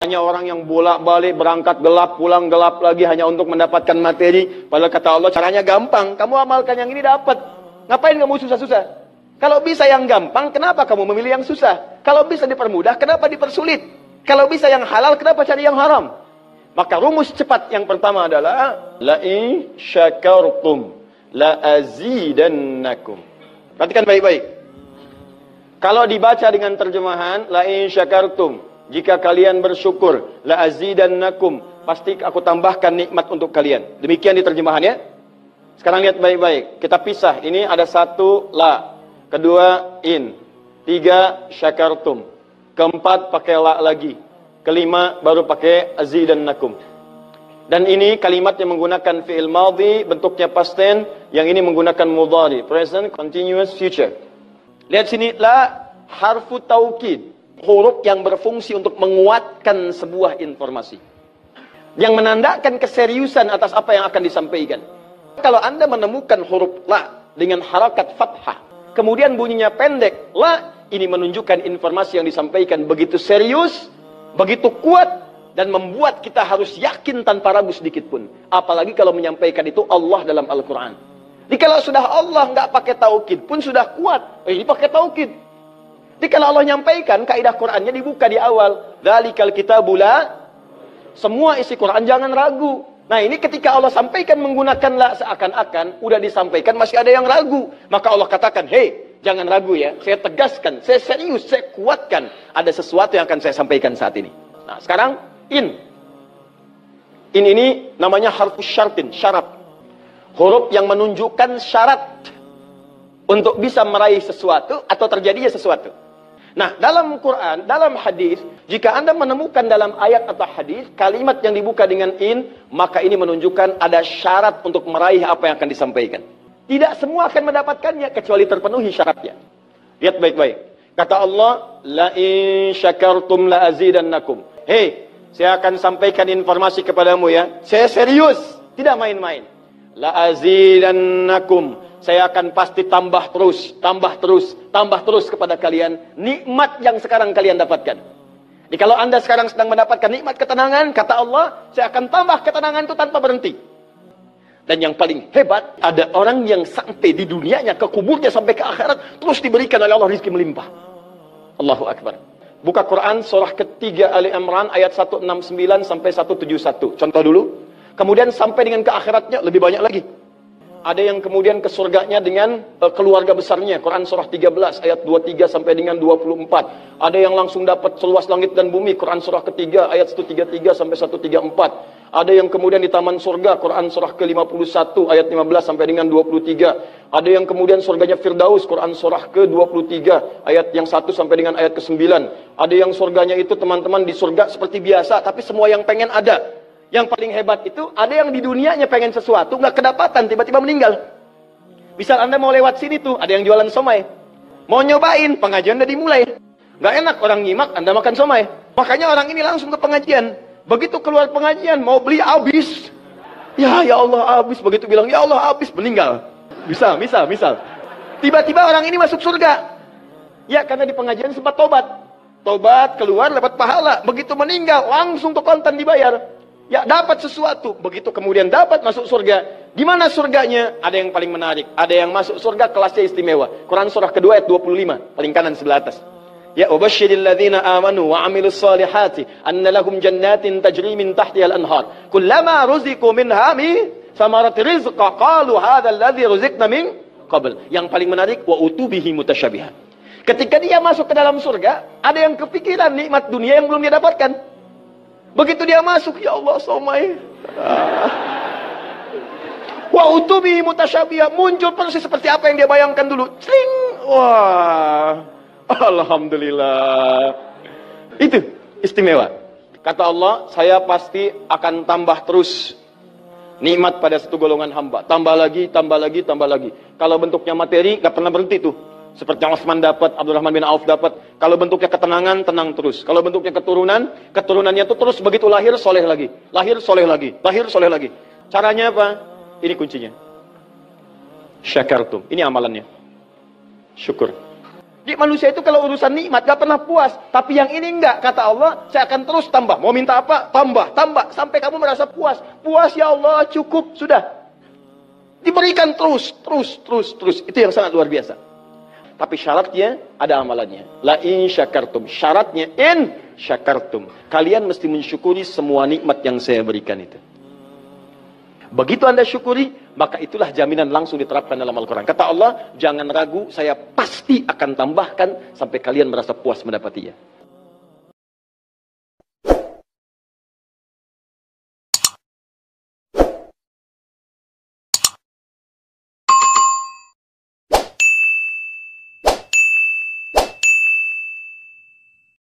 Hanya orang yang bolak-balik berangkat gelap, pulang gelap lagi hanya untuk mendapatkan materi. Padahal kata Allah caranya gampang. Kamu amalkan yang ini dapat. Ngapain kamu susah-susah? Kalau bisa yang gampang, kenapa kamu memilih yang susah? Kalau bisa dipermudah, kenapa dipersulit? Kalau bisa yang halal, kenapa cari yang haram? Maka rumus cepat yang pertama adalah la-in syakartum la-azidannakum. Perhatikan baik-baik. Kalau dibaca dengan terjemahan la-in syakartum, jika kalian bersyukur, la-azidannakum, pasti aku tambahkan nikmat untuk kalian. Demikian diterjemahannya. Sekarang lihat baik-baik. Kita pisah. Ini ada satu la, kedua in, tiga syakartum, keempat pakai la lagi, kelima baru pakai azidannakum. Dan ini kalimat yang menggunakan fi'il madhi, bentuknya past tense, yang ini menggunakan mudhari, present continuous future. Lihat sini, la harfu taukid, huruf yang berfungsi untuk menguatkan sebuah informasi, yang menandakan keseriusan atas apa yang akan disampaikan. Kalau Anda menemukan huruf la dengan harakat fathah, kemudian bunyinya pendek, la, ini menunjukkan informasi yang disampaikan begitu serius, begitu kuat, dan membuat kita harus yakin tanpa ragu sedikit pun. Apalagi kalau menyampaikan itu Allah dalam Al-Quran. Jadi kalau sudah Allah nggak pakai taukid pun sudah kuat. Ini pakai taukid. Jadi kalau Allah nyampaikan, kaidah Qurannya dibuka di awal. Dzalikal kitabu la, semua isi Quran jangan ragu. Nah ini ketika Allah sampaikan menggunakan la, seakan-akan udah disampaikan masih ada yang ragu. Maka Allah katakan, hei, jangan ragu ya. Saya tegaskan, saya serius, saya kuatkan. Ada sesuatu yang akan saya sampaikan saat ini. Nah sekarang, in ini namanya harfu syartin, syarat. Huruf yang menunjukkan syarat untuk bisa meraih sesuatu atau terjadinya sesuatu. Nah, dalam Quran, dalam hadis, jika Anda menemukan dalam ayat atau hadis kalimat yang dibuka dengan in, maka ini menunjukkan ada syarat untuk meraih apa yang akan disampaikan. Tidak semua akan mendapatkannya kecuali terpenuhi syaratnya. Lihat baik-baik. Kata Allah, la in syakartum la azidannakum. Hei, saya akan sampaikan informasi kepadamu ya. Saya serius, tidak main-main. La azidannakum. Saya akan pasti tambah terus, tambah terus, tambah terus kepada kalian nikmat yang sekarang kalian dapatkan. Jadi kalau Anda sekarang sedang mendapatkan nikmat ketenangan, kata Allah, saya akan tambah ketenangan itu tanpa berhenti. Dan yang paling hebat, ada orang yang sampai di dunianya, ke kuburnya sampai ke akhirat, terus diberikan oleh Allah rizki melimpah. Allahu Akbar. Buka Quran surah ketiga Ali Imran ayat 169 sampai 171. Contoh dulu. Kemudian sampai dengan ke akhiratnya lebih banyak lagi. Ada yang kemudian ke surganya dengan keluarga besarnya. Quran surah 13 ayat 23 sampai dengan 24. Ada yang langsung dapat seluas langit dan bumi. Quran surah ketiga ayat 133 sampai 134. Ada yang kemudian di taman surga. Quran surah ke-51 ayat 15 sampai dengan 23. Ada yang kemudian surganya Firdaus. Quran surah ke-23 ayat yang 1 sampai dengan ayat ke-9. Ada yang surganya itu teman-teman di surga seperti biasa, tapi semua yang pengen ada. Yang paling hebat itu, ada yang di dunianya pengen sesuatu, nggak kedapatan, tiba-tiba meninggal. Misal Anda mau lewat sini tuh, ada yang jualan somai. Mau nyobain, pengajian udah dimulai. Nggak enak orang nyimak, Anda makan somai. Makanya orang ini langsung ke pengajian. Begitu keluar pengajian, mau beli habis. Ya Allah habis. Begitu bilang, ya Allah habis, meninggal. Misal. Tiba-tiba orang ini masuk surga. Ya, karena di pengajian sempat tobat. Tobat, keluar, dapat pahala. Begitu meninggal, langsung tuh kontan dibayar. Ya dapat sesuatu, begitu kemudian dapat masuk surga. Gimana surganya? Ada yang paling menarik. Ada yang masuk surga kelasnya istimewa. Quran surah kedua ayat 25, paling kanan sebelah atas. Ya ubasyiril ladzina amanu wa amilus solihati anna lahum jannatin tajri min tahtihal anhar. Kullama ruziqu minha min samarati rizqa qalu hadzal ladzi ruziqna min qabl. Yang paling menarik wa utubihi mutasyabihan. Ketika dia masuk ke dalam surga, ada yang kepikiran nikmat dunia yang belum dia dapatkan. Begitu dia masuk, ya Allah, somai. Wa utubi mutasyabihah, muncul persis seperti apa yang dia bayangkan dulu. Sling. Wah. Alhamdulillah. Itu istimewa. Kata Allah, saya pasti akan tambah terus nikmat pada satu golongan hamba. Tambah lagi, tambah lagi, tambah lagi. Kalau bentuknya materi, gak pernah berhenti tuh. Seperti yang Utsman dapat, Abdurrahman bin Auf dapat. Kalau bentuknya ketenangan, tenang terus. Kalau bentuknya keturunan, keturunannya itu terus begitu lahir, soleh lagi. Lahir, soleh lagi. Lahir, soleh lagi. Caranya apa? Ini kuncinya. Syakartum. Ini amalannya. Syukur. Di manusia itu kalau urusan nikmat gak pernah puas. Tapi yang ini enggak. Kata Allah, saya akan terus tambah. Mau minta apa? Tambah, tambah. Sampai kamu merasa puas. Puas ya Allah, cukup. Sudah. Diberikan terus. Itu yang sangat luar biasa. Tapi syaratnya ada amalannya. La in syakartum. Syaratnya in syakartum. Kalian mesti mensyukuri semua nikmat yang saya berikan itu. Begitu Anda syukuri, maka itulah jaminan langsung diterapkan dalam Al-Quran. Kata Allah, jangan ragu, saya pasti akan tambahkan sampai kalian merasa puas mendapatinya.